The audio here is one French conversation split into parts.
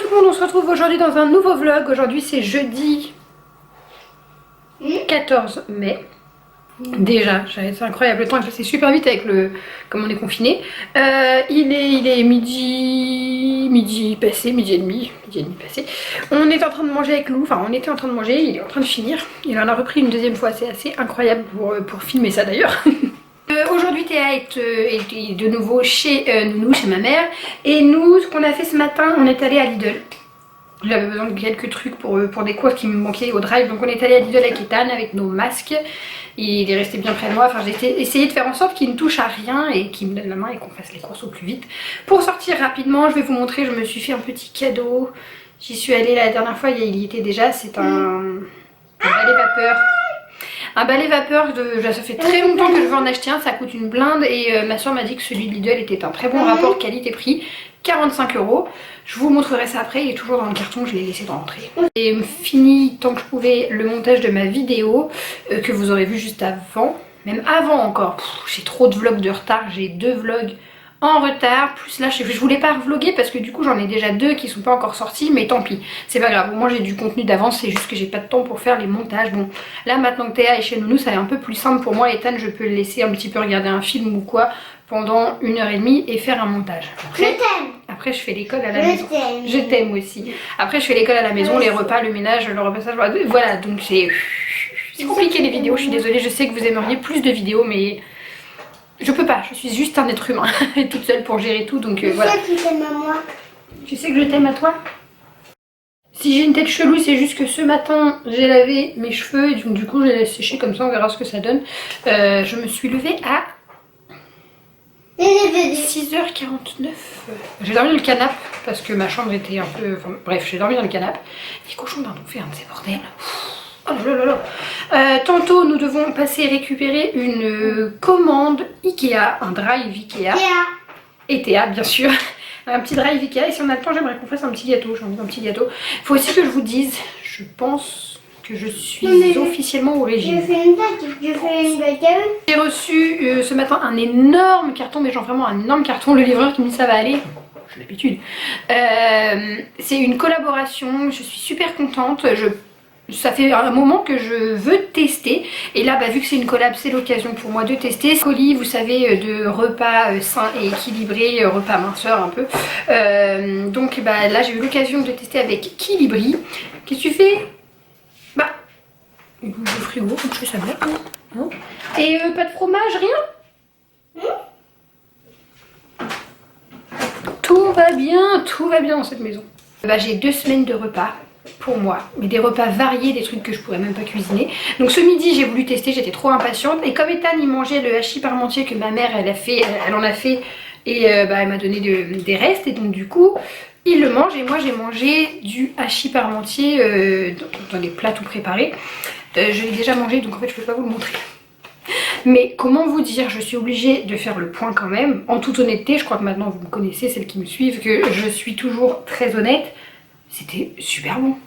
tout le monde, on se retrouve aujourd'hui dans un nouveau vlog. Aujourd'hui c'est jeudi 14 mai. Déjà, c'est incroyable, le temps est passé super vite avec le... comme on est confiné. Il est midi passé, midi et demi passé. On est en train de manger avec Lou, enfin on était en train de manger, il est en train de finir. Il en a repris une deuxième fois, c'est assez incroyable pour filmer ça d'ailleurs. Aujourd'hui Théa est de nouveau chez Nounou, chez ma mère. Et nous, ce qu'on a fait ce matin, on est allé à Lidl. J'avais besoin de quelques trucs pour des courses qui me manquaient au drive. Donc on est allé à Lidl avec Ethan, avec nos masques. Il est resté bien près de moi. Enfin j'ai essayé de faire en sorte qu'il ne touche à rien et qu'il me donne la main et qu'on fasse les courses au plus vite. Pour sortir rapidement, je vais vous montrer, je me suis fait un petit cadeau. J'y suis allée la dernière fois, il y était déjà. C'est un balai vapeur. Un balai vapeur, ça fait très longtemps que je veux en acheter un, ça coûte une blinde et ma soeur m'a dit que celui de Lidl était un très bon rapport qualité-prix, 45 €. Je vous montrerai ça après, il est toujours dans le carton, je l'ai laissé dans l'entrée. Et fini tant que je pouvais le montage de ma vidéo que vous aurez vu juste avant, même avant encore. J'ai trop de vlogs de retard, j'ai 2 vlogs en retard, plus là je voulais pas vlogger parce que du coup j'en ai déjà 2 qui sont pas encore sortis, mais tant pis, c'est pas grave, moi j'ai du contenu d'avance, c'est juste que j'ai pas de temps pour faire les montages. Bon là maintenant que Théa est chez Nounou, ça est un peu plus simple pour moi. Ethan, je peux le laisser un petit peu regarder un film ou quoi pendant 1h30 et faire un montage. Après je fais l'école à la maison. Je t'aime aussi. Après je fais l'école à la maison, les repas, le ménage, le repassage, voilà, donc c'est compliqué les vidéos, je suis désolée, je sais que vous aimeriez plus de vidéos mais je peux pas, je suis juste un être humain toute seule pour gérer tout, donc voilà. Tu sais que tu t'aimes à moi. Tu sais que je t'aime à toi. Si j'ai une tête chelou, c'est juste que ce matin j'ai lavé mes cheveux et donc du coup je les laisse sécher comme ça, on verra ce que ça donne. Je me suis levée à 6h49. J'ai dormi dans le canapé parce que ma chambre était un peu... Enfin, bref, j'ai dormi dans le canapé. Les cochons d'Inde ont fait un de ces bordels. Oh là là là. Tantôt nous devons passer récupérer une commande Ikea, un drive Ikea. Et Théa bien sûr. Un petit drive Ikea, et si on a le temps j'aimerais qu'on fasse un petit gâteau, j'ai envie d'un petit gâteau. Il faut aussi que je vous dise, je pense que je suis officiellement au régime. J'ai reçu ce matin un énorme carton, mais genre vraiment un énorme carton, le livreur qui me dit ça va aller. J'ai l'habitude. C'est une collaboration, je suis super contente, ça fait un moment que je veux tester et là vu que c'est une collab, c'est l'occasion pour moi de tester. Colis, vous savez, de repas sains et équilibrés, repas minceur un peu. Donc là j'ai eu l'occasion de tester avec Kilibri. Qu'est-ce que tu fais? Il bouge le frigo, comme je fais ça bien. Hein? Et pas de fromage, rien? Tout va bien dans cette maison. J'ai 2 semaines de repas pour moi, mais des repas variés, des trucs que je pourrais même pas cuisiner. Donc ce midi j'ai voulu tester, j'étais trop impatiente et comme Ethan il mangeait le hachis parmentier que ma mère elle en a fait et elle m'a donné des restes et donc du coup il le mange et moi j'ai mangé du hachis parmentier dans des plats tout préparés. Je l'ai déjà mangé donc en fait je peux pas vous le montrer. Mais comment vous dire, je suis obligée de faire le point quand même. En toute honnêteté, je crois que maintenant vous me connaissez, celles qui me suivent, que je suis toujours très honnête. C'était super bon.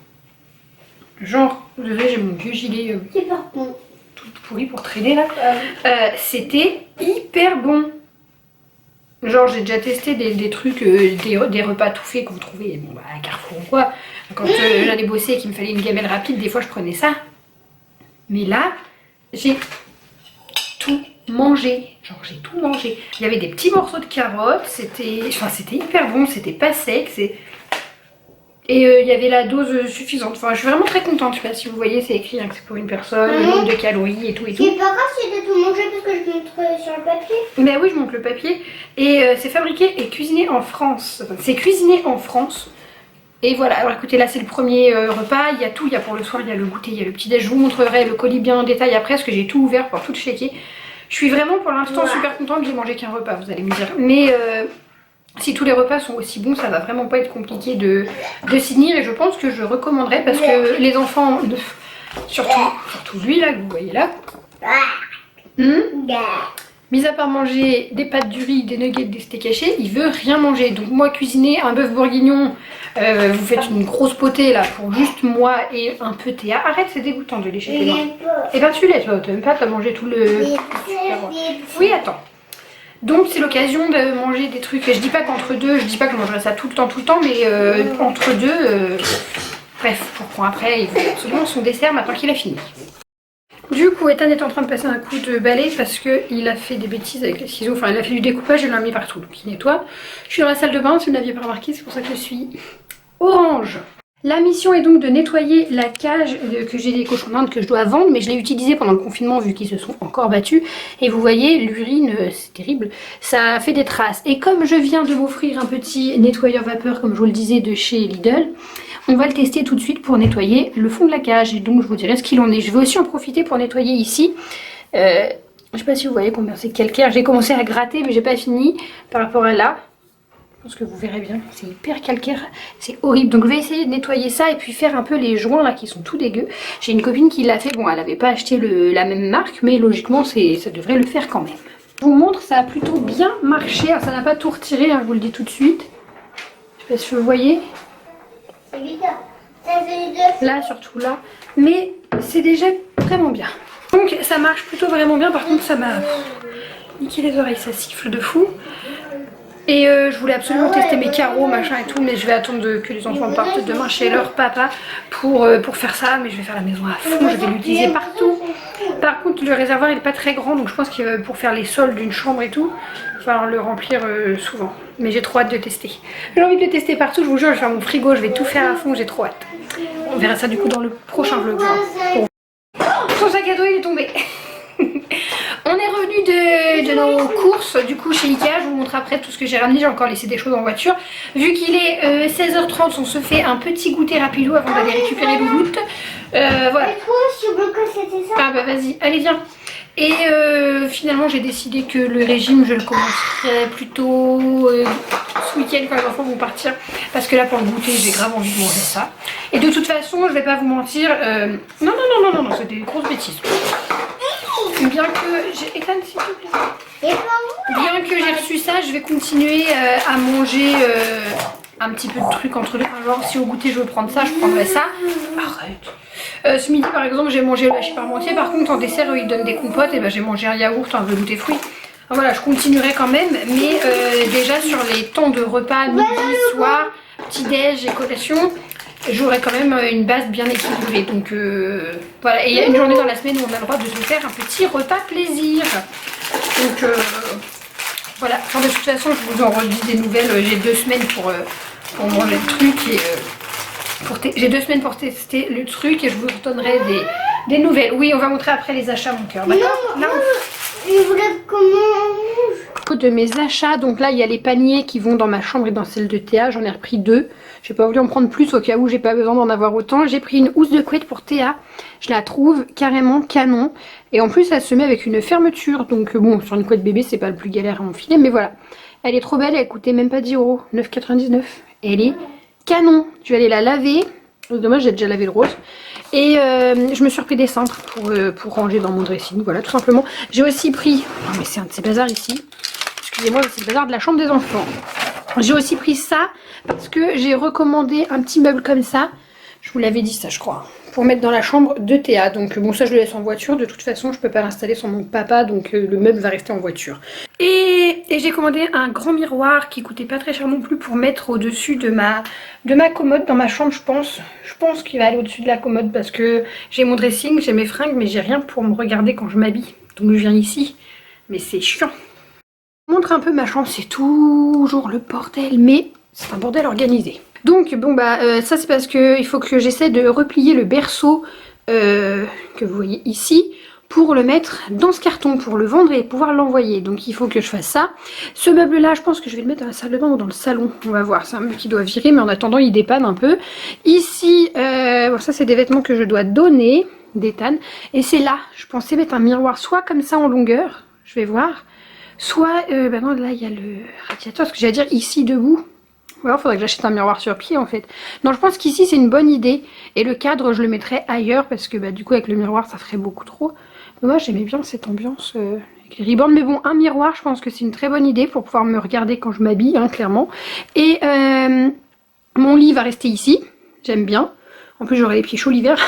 Genre, j'ai mon vieux gilet tout pourri pour traîner là. C'était hyper bon. Genre j'ai déjà testé des trucs, des repas tout faits que vous trouvez à Carrefour ou quoi. Quand j'allais bosser et qu'il me fallait une gamelle rapide, des fois je prenais ça. Mais là, j'ai tout mangé. Genre j'ai tout mangé. Il y avait des petits morceaux de carottes, c'était hyper bon, c'était pas sec. Et il y avait la dose suffisante. Enfin, je suis vraiment très contente. Je sais pas si vous voyez, c'est écrit que c'est pour une personne, le nombre de calories et tout et tout. C'est pas grave si t'as tout mangé parce que je montre sur le papier. Mais oui, je montre le papier. Et c'est fabriqué et cuisiné en France. Enfin, c'est cuisiné en France. Et voilà, alors écoutez, là c'est le premier repas, il y a tout, il y a pour le soir, il y a le goûter, il y a le petit déj, je vous montrerai le colis bien en détail après parce que j'ai tout ouvert pour tout checker. Je suis vraiment pour l'instant super contente, j'ai mangé qu'un repas, vous allez me dire. Mais si tous les repas sont aussi bons, ça va vraiment pas être compliqué de s'y tenir et je pense que je recommanderais parce que les enfants, surtout lui là que vous voyez là, mis à part manger des pâtes du riz, des nuggets, des steaks hachés, il veut rien manger. Donc moi cuisiner un bœuf bourguignon, vous faites une grosse potée là pour juste moi et un peu Théa. Arrête, c'est dégoûtant de lécher tes mains. Et ben tu laisses, t'aimes pas, t'as mangé tout le... Oui, attends. Donc c'est l'occasion de manger des trucs. Et je dis pas qu'entre deux, je dis pas que je mangerai ça tout le temps, mais entre deux, bref, pour après il veut absolument son dessert maintenant qu'il a fini. Du coup, Ethan est en train de passer un coup de balai parce qu'il a fait des bêtises avec les ciseaux. Enfin, il a fait du découpage et il l'a mis partout. Donc il nettoie. Je suis dans la salle de bain, si vous ne l'aviez pas remarqué, c'est pour ça que je suis orange. La mission est donc de nettoyer la cage que j'ai des cochons d'Inde que je dois vendre, mais je l'ai utilisée pendant le confinement vu qu'ils se sont encore battus. Et vous voyez, l'urine, c'est terrible, ça fait des traces. Et comme je viens de m'offrir un petit nettoyeur vapeur, comme je vous le disais, de chez Lidl, on va le tester tout de suite pour nettoyer le fond de la cage. Et donc je vous dirai ce qu'il en est. Je vais aussi en profiter pour nettoyer ici. Je sais pas si vous voyez combien c'est calcaire. J'ai commencé à gratter mais j'ai pas fini par rapport à là. Je pense que vous verrez bien, c'est hyper calcaire, c'est horrible. Donc je vais essayer de nettoyer ça et puis faire un peu les joints là qui sont tout dégueux. J'ai une copine qui l'a fait, bon elle n'avait pas acheté la même marque, mais logiquement ça devrait le faire quand même. Je vous montre, ça a plutôt bien marché, alors, ça n'a pas tout retiré, hein, je vous le dis tout de suite. Je sais pas si vous voyez. Là, surtout là, mais c'est déjà vraiment bien. Donc ça marche plutôt vraiment bien, par contre ça m'a niqué les oreilles, ça siffle de fou. Et je voulais absolument tester mes carreaux, machin et tout, mais je vais attendre que les enfants partent demain chez leur papa pour faire ça. Mais je vais faire la maison à fond, je vais l'utiliser partout. Par contre, le réservoir il n'est pas très grand, donc je pense que pour faire les sols d'une chambre et tout, il va falloir le remplir souvent. Mais j'ai trop hâte de tester. J'ai envie de le tester partout, je vous jure, je vais faire mon frigo, je vais tout faire à fond, j'ai trop hâte. On verra ça du coup dans le prochain vlog. Son sac à dos il est tombé. On est revenu de nos courses du coup chez Ikea, je vous montre après tout ce que j'ai ramené, j'ai encore laissé des choses en voiture. Vu qu'il est 16h30, on se fait un petit goûter rapido avant d'aller récupérer le loot. Voilà. Ah bah vas-y, allez viens. Et finalement j'ai décidé que le régime je le commencerai plutôt ce week-end quand les enfants vont partir. Parce que là pour le goûter j'ai grave envie de manger ça. Et de toute façon je vais pas vous mentir, non, c'est des grosses bêtises. Bien que j'ai Bien que j'ai reçu ça, je vais continuer à manger un petit peu de trucs entre deux. Genre si au goûter je veux prendre ça, je prendrai ça. Arrête. Ce midi par exemple j'ai mangé le hachis parmentier. Par contre en dessert ils donnent des compotes. Et ben j'ai mangé un yaourt, un velouté fruits. Alors, voilà, je continuerai quand même. Mais déjà sur les temps de repas, midi, soir, petit-déj et collation, j'aurai quand même une base bien équilibrée. Donc voilà, et il y a une journée dans la semaine où on a le droit de se faire un petit repas plaisir. Donc voilà, enfin, de toute façon je vous en redis des nouvelles. J'ai 2 semaines pour manger le truc et j'ai 2 semaines pour tester le truc et je vous redonnerai des nouvelles. Oui, on va montrer après les achats mon cœur, d'accord? Non, je voulais comment de mes achats, donc là il y a les paniers qui vont dans ma chambre et dans celle de Théa, j'en ai repris 2. J'ai pas voulu en prendre plus au cas où j'ai pas besoin d'en avoir autant. J'ai pris une housse de couette pour Théa, je la trouve carrément canon. Et en plus elle se met avec une fermeture, donc bon sur une couette bébé c'est pas le plus galère à enfiler, mais voilà. Elle est trop belle, elle coûtait même pas 10 €, 9,99 €. Elle est canon, je vais aller la laver. Dommage j'ai déjà lavé le rose. Et je me suis repris des cintres pour ranger dans mon dressing, voilà tout simplement. J'ai aussi pris, oh mais c'est un de ces bazars ici, excusez-moi c'est le bazar de la chambre des enfants. J'ai aussi pris ça parce que j'ai recommandé un petit meuble comme ça, je vous l'avais dit ça je crois, pour mettre dans la chambre de Théa. Donc bon ça je le laisse en voiture, de toute façon je peux pas l'installer sans mon papa, donc le meuble va rester en voiture. Et j'ai commandé un grand miroir qui coûtait pas très cher non plus pour mettre au dessus de ma commode dans ma chambre. Je pense qu'il va aller au dessus de la commode parce que j'ai mon dressing, j'ai mes fringues mais j'ai rien pour me regarder quand je m'habille. Donc je viens ici, mais c'est chiant. Je vous montre un peu ma chambre, c'est toujours le bordel mais c'est un bordel organisé. Donc bon bah ça c'est parce que il faut que j'essaie de replier le berceau que vous voyez ici pour le mettre dans ce carton pour le vendre et pouvoir l'envoyer. Donc il faut que je fasse ça. Ce meuble là je pense que je vais le mettre dans la salle de bain ou dans le salon. On va voir, c'est un meuble qui doit virer mais en attendant il dépanne un peu. Ici bon, ça c'est des vêtements que je dois donner d'Ethan. Et c'est là, je pensais mettre un miroir soit comme ça en longueur, je vais voir. Soit, bah non là il y a le radiateur, ce que j'allais dire ici debout. Ou alors faudrait que j'achète un miroir sur pied en fait. Non je pense qu'ici c'est une bonne idée. Et le cadre je le mettrais ailleurs parce que bah, du coup avec le miroir ça ferait beaucoup trop. Moi j'aimais bien cette ambiance avec les ribandes. Mais bon un miroir je pense que c'est une très bonne idée pour pouvoir me regarder quand je m'habille hein, clairement. Et mon lit va rester ici. J'aime bien. En plus j'aurai les pieds chauds l'hiver.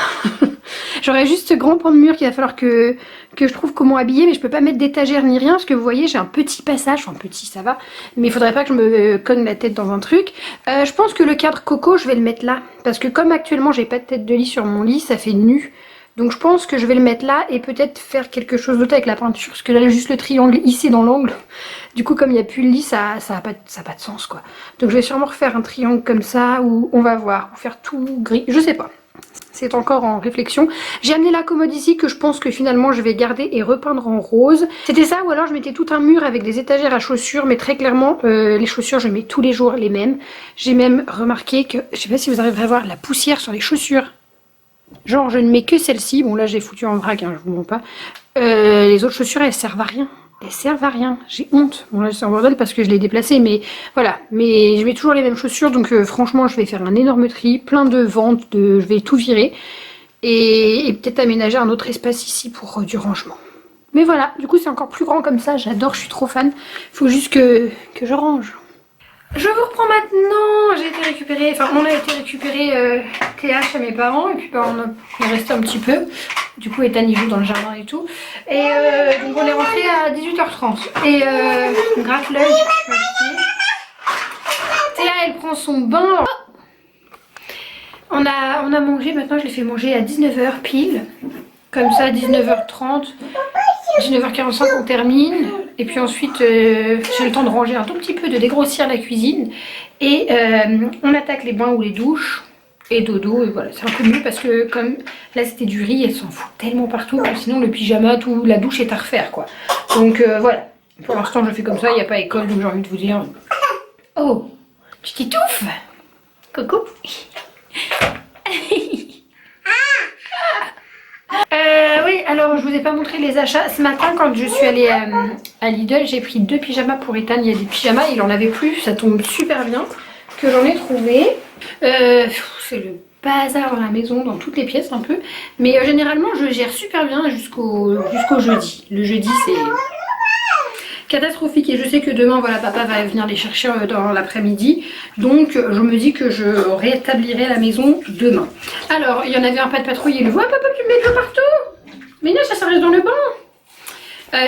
J'aurais juste ce grand pan de mur qu'il va falloir que je trouve comment habiller, mais je peux pas mettre d'étagère ni rien parce que vous voyez j'ai un petit passage, enfin petit ça va, mais il faudrait pas que je me cogne la tête dans un truc. Je pense que le cadre coco je vais le mettre là parce que comme actuellement j'ai pas de tête de lit sur mon lit, ça fait nu. Donc je pense que je vais le mettre là et peut-être faire quelque chose d'autre avec la peinture parce que là juste le triangle ici dans l'angle. Du coup comme il n'y a plus le lit ça a pas de sens quoi. Donc je vais sûrement refaire un triangle comme ça ou on va voir, ou faire tout gris, je sais pas. C'est encore en réflexion. J'ai amené la commode ici que je pense que finalement je vais garder et repeindre en rose. C'était ça ou alors je mettais tout un mur avec des étagères à chaussures. Mais très clairement les chaussures je mets tous les jours les mêmes. J'ai même remarqué que, je sais pas si vous arriverez à voir la poussière sur les chaussures. Genre je ne mets que celle-ci. Bon là j'ai foutu en vrac, hein, je vous mens pas. Les autres chaussures elles servent à rien. Elles servent à rien, j'ai honte. Bon là c'est en bordel parce que je l'ai déplacé, mais voilà. Mais je mets toujours les mêmes chaussures, donc franchement je vais faire un énorme tri, plein de ventes, je vais tout virer. Et peut-être aménager un autre espace ici pour du rangement. Mais voilà, du coup c'est encore plus grand comme ça, j'adore, je suis trop fan. Faut juste que je range. Je vous reprends maintenant, j'ai été récupérer, enfin on a été récupérer Théa chez mes parents et puis bah, on est resté un petit peu. Du coup Ethan il joue dans le jardin et tout. Et donc on est rentré à 18h30 et je me gratte l'œil. Théa elle prend son bain. On a mangé, maintenant je l'ai fait manger à 19h pile. Comme ça 19h30, 19h45 on termine. Et puis ensuite j'ai le temps de ranger un tout petit peu, de dégrossir la cuisine. Et on attaque les bains ou les douches. Et dodo, et voilà, c'est un peu mieux parce que comme là c'était du riz, elle s'en fout tellement partout que sinon le pyjama, tout, la douche est à refaire quoi. Donc voilà, pour l'instant je fais comme ça, il n'y a pas école donc j'ai envie de vous dire. Oh, tu t'étouffes? Coucou. Oui, alors je vous ai pas montré les achats. Ce matin quand je suis allée à Lidl, j'ai pris 2 pyjamas pour Ethan. Il y a des pyjamas, il en avait plus, ça tombe super bien que j'en ai trouvé. C'est le bazar dans la maison, dans toutes les pièces un peu. Mais généralement je gère super bien jusqu'au jeudi. Le jeudi c'est catastrophique et je sais que demain voilà papa va venir les chercher dans l'après-midi. Donc je me dis que je rétablirai la maison demain. Alors il y en avait un pas de patrouille, il le voit papa tu me mets de l'eau partout. Mais non ça reste dans le bain.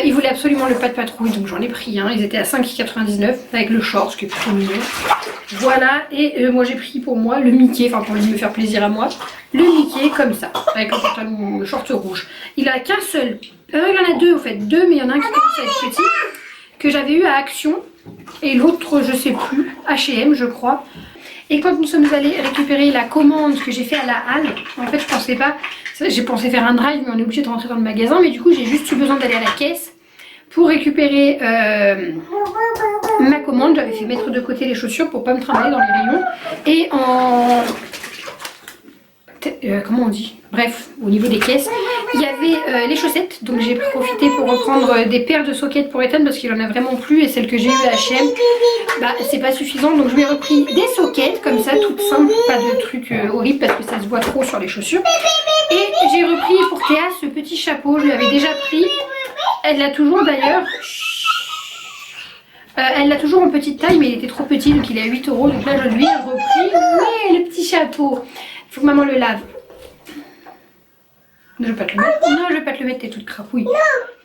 Il voulait absolument le pas de patrouille donc j'en ai pris un, ils étaient à 5,99 avec le short ce qui est plutôt mignon. Voilà et moi j'ai pris pour moi le Mickey, enfin pour me faire plaisir à moi, le Mickey comme ça avec un pantalon, le short rouge. Il a qu'un seul, il en a deux en fait, deux mais il y en a un qui commence à être petit que j'avais eu à Action et l'autre je sais plus, H&M je crois. Et quand nous sommes allés récupérer la commande que j'ai fait à la halle, en fait je pensais pas, j'ai pensé faire un drive mais on est obligé de rentrer dans le magasin, mais du coup j'ai juste eu besoin d'aller à la caisse pour récupérer ma commande. J'avais fait mettre de côté les chaussures pour pas me trimballer dans les rayons et en... comment on dit? Bref, au niveau des caisses, il y avait les chaussettes, donc j'ai profité pour reprendre des paires de sockets pour Ethan parce qu'il en a vraiment plus et celles que j'ai eues à H&M, bah c'est pas suffisant, donc je lui ai repris des sockets comme ça, toutes simples, pas de trucs horribles parce que ça se voit trop sur les chaussures. Et j'ai repris pour Théa ce petit chapeau, je lui avais déjà pris, elle l'a toujours d'ailleurs. Elle l'a toujours en petite taille mais il était trop petit donc il est à 8 €, donc là je lui ai repris, ouais le petit chapeau, il faut que maman le lave. Je vais pas te le mettre. Non, je vais pas te le mettre, t'es toute crapouille.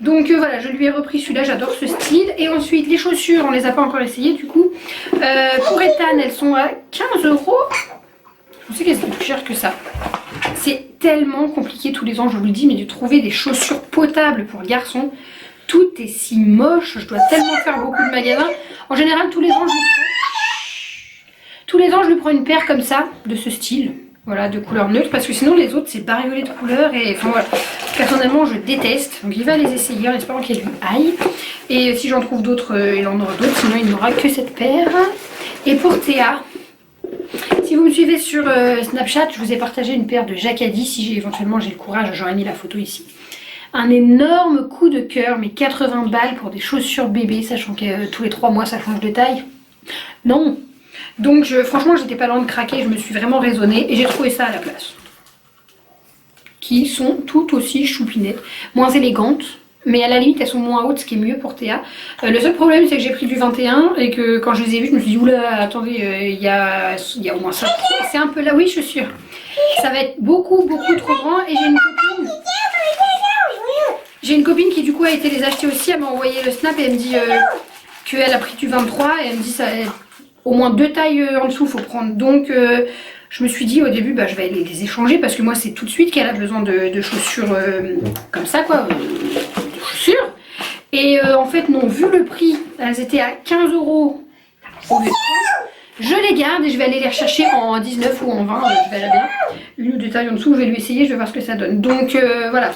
Donc voilà, je lui ai repris celui-là, j'adore ce style. Et ensuite, les chaussures, on les a pas encore essayées du coup. Pour Ethan, elles sont à 15 €. Je pensais qu'elles étaient plus chères que ça. C'est tellement compliqué tous les ans, je vous le dis, mais de trouver des chaussures potables pour garçons. Tout est si moche, je dois tellement faire beaucoup de magasins. En général, tous les ans, je lui prends une paire comme ça, de ce style. Voilà, de couleur neutre, parce que sinon les autres c'est bariolé de couleurs et enfin voilà, personnellement je déteste, donc il va les essayer en espérant qu'elles lui aillent et si j'en trouve d'autres il en aura d'autres, sinon il n'aura que cette paire. Et pour Théa, si vous me suivez sur Snapchat, je vous ai partagé une paire de Jacadi, si éventuellement j'ai le courage, j'aurais mis la photo ici. Un énorme coup de cœur, mais 80 balles pour des chaussures bébés, sachant que tous les 3 mois ça change de taille. Non. Donc franchement j'étais pas loin de craquer, je me suis vraiment raisonnée et j'ai trouvé ça à la place. Qui sont toutes aussi choupinettes, moins élégantes, mais à la limite elles sont moins hautes, ce qui est mieux pour Théa. Le seul problème c'est que j'ai pris du 21 et que quand je les ai vues je me suis dit oula attendez, il y a au moins ça. C'est un peu là, oui je suis sûre. Ça va être beaucoup trop grand et j'ai une copine J'ai une copine qui du coup a été les acheter aussi, elle m'a envoyé le snap et elle me dit qu'elle a pris du 23 et elle me dit ça au moins 2 tailles en dessous faut prendre. Donc je me suis dit au début bah, je vais les échanger parce que moi c'est tout de suite qu'elle a besoin de chaussures comme ça quoi, de chaussures. Et en fait non, vu le prix, elles étaient à 15 € au lieu de 30. Je les garde et je vais aller les rechercher en 19 ou en 20, je verrai bien. Une ou deux tailles en dessous, je vais lui essayer, je vais voir ce que ça donne. Donc voilà.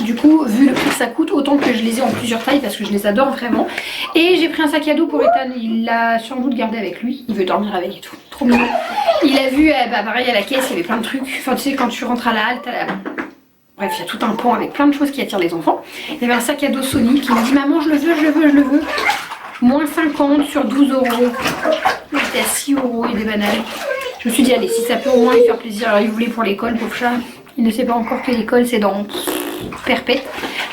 Du coup, vu le prix que ça coûte, autant que je les ai en plusieurs tailles parce que je les adore vraiment. Et j'ai pris un sac à dos pour Ethan, il l'a sans doute gardé avec lui, il veut dormir avec et tout, trop mignon. Il a vu, bah pareil à la caisse, il y avait plein de trucs, enfin tu sais quand tu rentres à la halte, bref il y a tout un pan avec plein de choses qui attirent les enfants. Il y avait un sac à dos Sony qui m'a dit maman je le veux, je le veux, je le veux. Moins 50 sur 12 €. Il était à 6 € et des bananes. Je me suis dit allez si ça peut au moins lui faire plaisir. Alors il voulait pour l'école, pauvre chat. Il ne sait pas encore que l'école c'est dans perpète.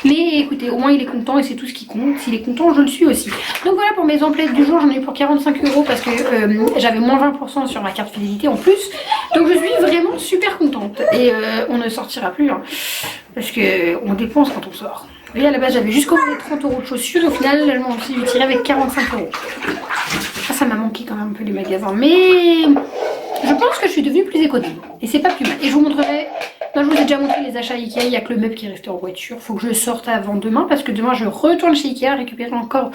Mais écoutez, au moins il est content et c'est tout ce qui compte. S'il est content, je le suis aussi. Donc voilà pour mes emplettes du jour, j'en ai eu pour 45 € parce que j'avais moins 20% sur ma carte fidélité en plus. Donc je suis vraiment super contente. Et on ne sortira plus hein, parce qu'on dépense quand on sort. Vous voyez à la base j'avais juste commandé 30 € de chaussures. Au final je m'en suis tirée avec 45 €. Ça m'a manqué quand même un peu les magasins. Mais je pense que je suis devenue plus économe. Et c'est pas plus mal. Et je vous montrerai... Non, je vous ai déjà montré les achats Ikea, il n'y a que le meuble qui est resté en voiture. Faut que je sorte avant demain parce que demain je retourne chez Ikea récupérer encore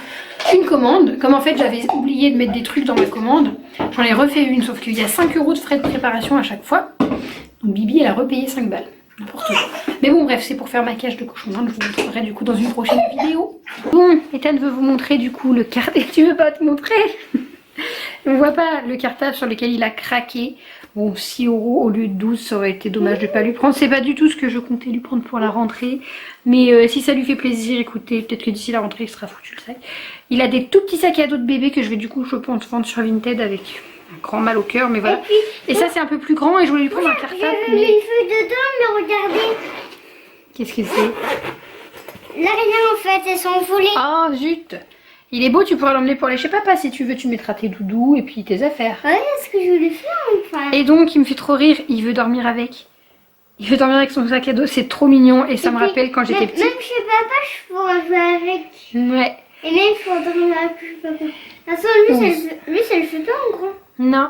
une commande. Comme en fait j'avais oublié de mettre des trucs dans ma commande, j'en ai refait une sauf qu'il y a 5 € de frais de préparation à chaque fois. Donc Bibi elle a repayé 5 balles. N'importe quoi. Mais bon bref c'est pour faire ma cage de cochon d'Inde, je vous montrerai du coup dans une prochaine vidéo. Bon, Ethan veut vous montrer du coup le carnet. Tu veux pas te montrer? On voit pas le cartable sur lequel il a craqué. Bon 6 € au lieu de 12, ça aurait été dommage de pas lui prendre. C'est pas du tout ce que je comptais lui prendre pour la rentrée. Mais si ça lui fait plaisir, écoutez, peut-être que d'ici la rentrée il sera foutu le sac. Il a des tout petits sacs à dos de bébé que je vais du coup je pense vendre sur Vinted avec un grand mal au cœur. Mais voilà. Et ça c'est un peu plus grand et je voulais lui prendre un cartable. J'ai mis une feuille dedans mais regardez. Qu'est-ce que c'est? Là rien en fait, elles sont envolées. Oh zut! Il est beau, tu pourras l'emmener pour aller chez papa si tu veux, tu mettras tes doudous et puis tes affaires. Ouais, c'est ce que je voulais faire enfin. Et donc il me fait trop rire, il veut dormir avec. Il veut dormir avec son sac à dos, c'est trop mignon et ça me rappelle quand j'étais petite. Même chez papa, je pourrais jouer avec. Ouais. Et même il faut dormir avec papa. De toute façon, lui ça le fait pas en gros. Non.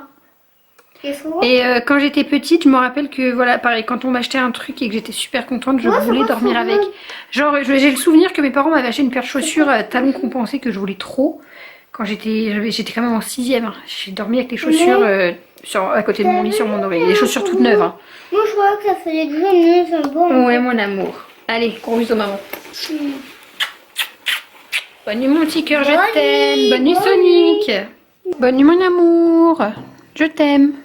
Et quand j'étais petite, je me rappelle que voilà, pareil, quand on m'achetait un truc et que j'étais super contente, je voulais dormir avec. Genre, j'ai le souvenir que mes parents m'avaient acheté une paire de chaussures talons compensés que je voulais trop. Quand j'étais quand même en 6ème. Hein. J'ai dormi avec les chaussures à côté de mon lit sur mon oreille. Les chaussures toutes neuves. Hein. Moi, je crois que ça fait des gros, c'est bon. Ouais, mon amour. Allez, gros bisous, maman. Bonne nuit, mon petit cœur, je t'aime. Bonne nuit, Sonic. Bonne nuit, mon amour. Je t'aime.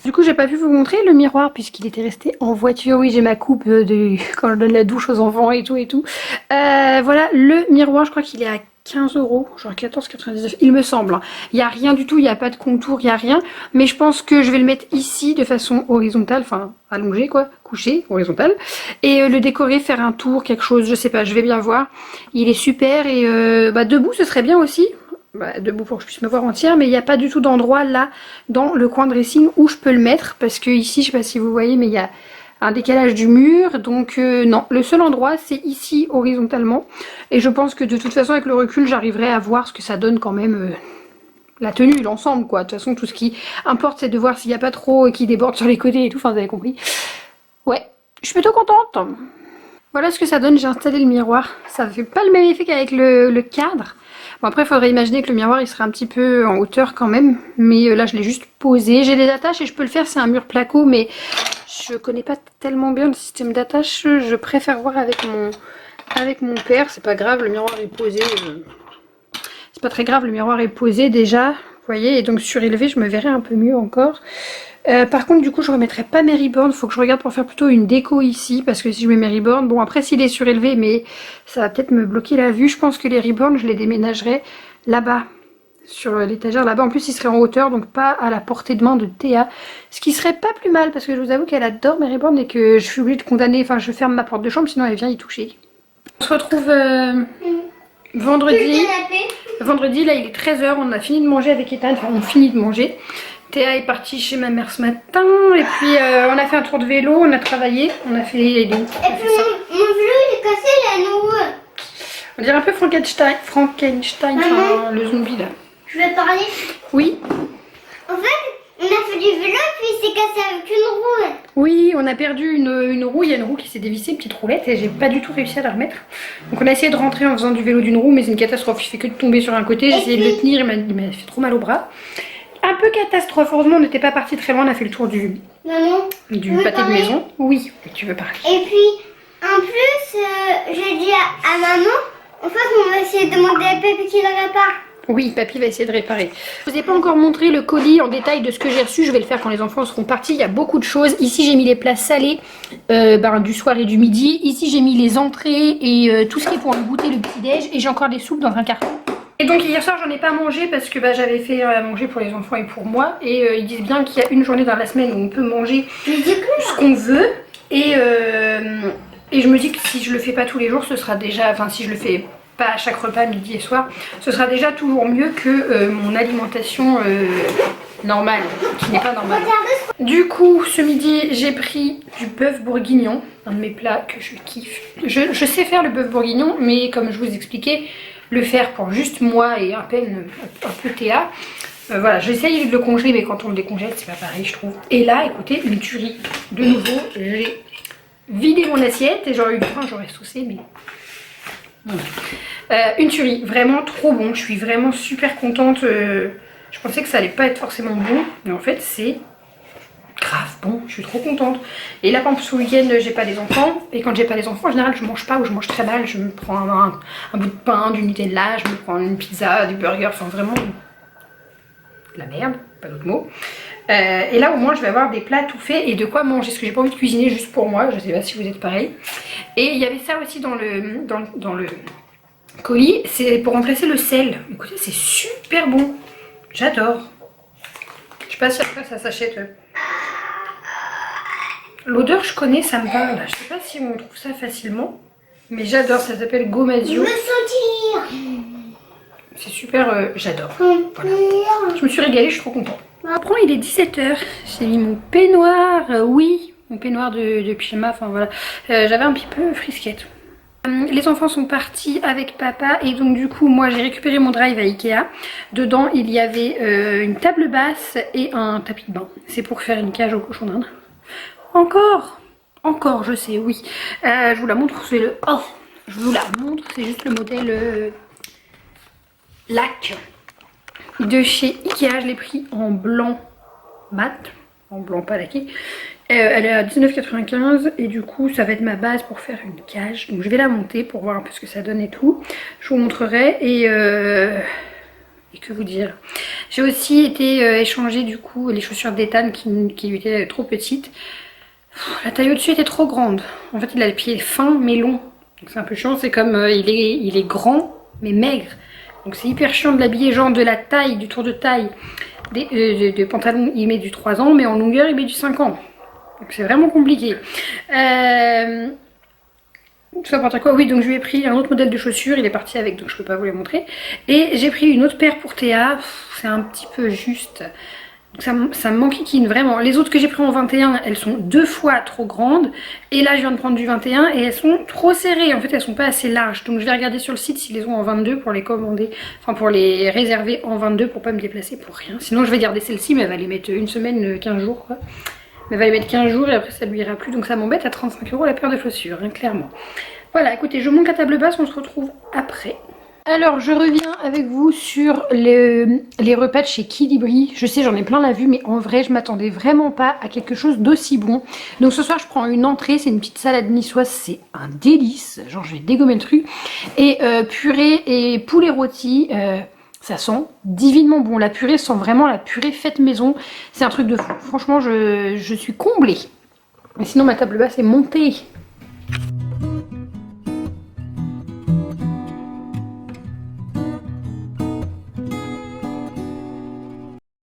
Du coup j'ai pas pu vous montrer le miroir puisqu'il était resté en voiture. Oui j'ai ma coupe quand je donne la douche aux enfants et tout et tout. Voilà le miroir, je crois qu'il est à 15 €, genre 14,99 il me semble. Il n'y a rien du tout, il n'y a pas de contour, il n'y a rien. Mais je pense que je vais le mettre ici de façon horizontale, enfin allongé quoi, couché, horizontal. Et le décorer, faire un tour, quelque chose, je sais pas, je vais bien voir. Il est super et debout ce serait bien aussi. Debout pour que je puisse me voir entière, mais il n'y a pas du tout d'endroit là dans le coin dressing où je peux le mettre parce que ici je sais pas si vous voyez mais il y a un décalage du mur donc non, le seul endroit c'est ici horizontalement et je pense que de toute façon avec le recul j'arriverai à voir ce que ça donne quand même la tenue, l'ensemble quoi. De toute façon tout ce qui importe c'est de voir s'il n'y a pas trop qui déborde sur les côtés et tout, enfin vous avez compris. Ouais, je suis plutôt contente. Voilà ce que ça donne, j'ai installé le miroir, ça fait pas le même effet qu'avec le cadre. Bon après il faudrait imaginer que le miroir il serait un petit peu en hauteur quand même. Mais là je l'ai juste posé. J'ai des attaches et je peux le faire, c'est un mur placo. Mais je connais pas tellement bien le système d'attache. Je préfère voir avec mon père. C'est pas grave, le miroir est posé. C'est pas très grave, le miroir est posé déjà. Vous voyez, et donc surélevé je me verrai un peu mieux encore. Par contre du coup je remettrai pas mes ribornes, faut que je regarde pour faire plutôt une déco ici parce que si je mets mes ribornes, bon après s'il est surélevé mais ça va peut-être me bloquer la vue, je pense que les ribornes je les déménagerai là-bas sur l'étagère là-bas, en plus il serait en hauteur donc pas à la portée de main de Théa, ce qui serait pas plus mal parce que je vous avoue qu'elle adore mes ribornes et que je suis obligée de condamner, enfin je ferme ma porte de chambre sinon elle vient y toucher. On se retrouve vendredi là il est 13 h, on a fini de manger avec Ethan, enfin on finit de manger. Théa est partie chez ma mère ce matin et puis on a fait un tour de vélo, on a travaillé, on a fait les... Et puis mon vélo il est s'est cassé la nourriture. On dirait un peu Frankenstein, enfin, le zombie là. Je vais parler. Oui. En fait, on a fait du vélo puis il s'est cassé avec une roue. Oui, on a perdu une roue, il y a une roue qui s'est dévissée, une petite roulette, et j'ai pas du tout réussi à la remettre. Donc on a essayé de rentrer en faisant du vélo d'une roue, mais c'est une catastrophe, il fait que de tomber sur un côté, j'ai essayé de le tenir, il m'a fait trop mal au bras. Un peu catastrophe, heureusement on n'était pas parti très loin, on a fait le tour du Maman, pâté de maison. Oui, tu veux parler. et puis, en plus, j'ai dit à maman, en fait, on va essayer de demander à Pépé qu'il le répare. Oui, papy va essayer de réparer. Je vous ai pas encore montré le colis en détail de ce que j'ai reçu. Je vais le faire quand les enfants seront partis. Il y a beaucoup de choses. Ici, j'ai mis les plats salés du soir et du midi. Ici, j'ai mis les entrées et tout ce qui est pour le goûter, le petit-déj. Et j'ai encore des soupes dans un carton. Et donc hier soir, j'en ai pas mangé parce que j'avais fait à manger pour les enfants et pour moi. Et ils disent bien qu'il y a une journée dans la semaine où on peut manger ce qu'on veut. Et je me dis que si je le fais pas tous les jours, ce sera déjà... Enfin, si je le fais... pas à chaque repas midi et soir, ce sera déjà toujours mieux que mon alimentation normale, qui n'est pas normale. Du coup, ce midi, j'ai pris du bœuf bourguignon, un de mes plats que je kiffe. Je sais faire le bœuf bourguignon, mais comme je vous expliquais, le faire pour juste moi et à peine un peu Théa. Voilà, j'essaye de le congeler, mais quand on le décongèle, c'est pas pareil, je trouve. Et là, écoutez, une tuerie. De nouveau, j'ai vidé mon assiette et j'aurais eu faim, j'aurais saucé, mais... une tuerie, vraiment trop bon, je suis vraiment super contente. Je pensais que ça allait pas être forcément bon, mais en fait c'est grave bon, je suis trop contente. Et là par exemple ce week-end j'ai pas les enfants, et quand j'ai pas les enfants en général je mange pas ou je mange très mal, je me prends un bout de pain, du Nutella, je me prends une pizza, du burger, enfin vraiment de la merde, pas d'autre mot. Et là au moins je vais avoir des plats tout faits et de quoi manger, parce que j'ai pas envie de cuisiner juste pour moi, je sais pas si vous êtes pareil. Et il y avait ça aussi dans le colis, c'est pour remplacer le sel. Écoutez, c'est super bon, j'adore. Je sais pas si après ça s'achète. L'odeur je connais, ça me parle, je sais pas si on trouve ça facilement, mais j'adore, ça s'appelle Gomasio. Je veux sentir. C'est super, j'adore. Voilà. Je me suis régalée, je suis trop contente. Après, il est 17 h, j'ai mis mon peignoir, oui, mon peignoir de pyjama, enfin voilà. J'avais un petit peu frisquette. Les enfants sont partis avec papa et donc du coup moi j'ai récupéré mon drive à Ikea. Dedans il y avait une table basse et un tapis de bain. C'est pour faire une cage au cochon d'Inde. Encore je sais, oui. Je vous la montre, c'est le... Oh, je vous la montre, c'est juste le modèle lac de chez Ikea. Je l'ai pris en blanc mat, en blanc pas laqué. Elle est à 19,95 et du coup ça va être ma base pour faire une cage. Donc je vais la monter pour voir un peu ce que ça donne et tout. Je vous montrerai et que vous dire. J'ai aussi été échanger du coup les chaussures d'Ethan qui lui étaient trop petites. La taille au-dessus était trop grande. En fait il a les pieds fins mais longs. Donc c'est un peu chiant, c'est comme il est grand mais maigre. Donc c'est hyper chiant de l'habiller genre de la taille, du tour de taille. De pantalon il met du 3 ans mais en longueur il met du 5 ans. Donc c'est vraiment compliqué. Tout ça pour dire quoi? Oui, donc je lui ai pris un autre modèle de chaussures, il est parti avec, donc je peux pas vous les montrer. Et j'ai pris une autre paire pour Théa, c'est un petit peu juste. Donc ça me manquine vraiment. Les autres que j'ai pris en 21, elles sont 2 fois trop grandes. Et là je viens de prendre du 21 et elles sont trop serrées. En fait elles sont pas assez larges. Donc je vais regarder sur le site s'ils les ont en 22 pour les commander. Enfin pour les réserver en 22 pour pas me déplacer pour rien. Sinon je vais garder celle-ci mais elle va les mettre une semaine, 15 jours quoi. Elle va les mettre 15 jours et après ça lui ira plus. Donc ça m'embête à 35 € la paire de chaussures, hein, clairement. Voilà, écoutez, je monte à table basse, on se retrouve après. Alors, je reviens avec vous sur les repas de chez Kidibri. Je sais, j'en ai plein la vue, mais en vrai, je m'attendais vraiment pas à quelque chose d'aussi bon. Donc ce soir, je prends une entrée, c'est une petite salade niçoise, c'est un délice. Genre, je vais dégommer le truc. Et purée et poulet rôti. Ça sent divinement bon. La purée sent vraiment la purée faite maison. C'est un truc de fou. Franchement, je suis comblée. Mais sinon, ma table basse est montée.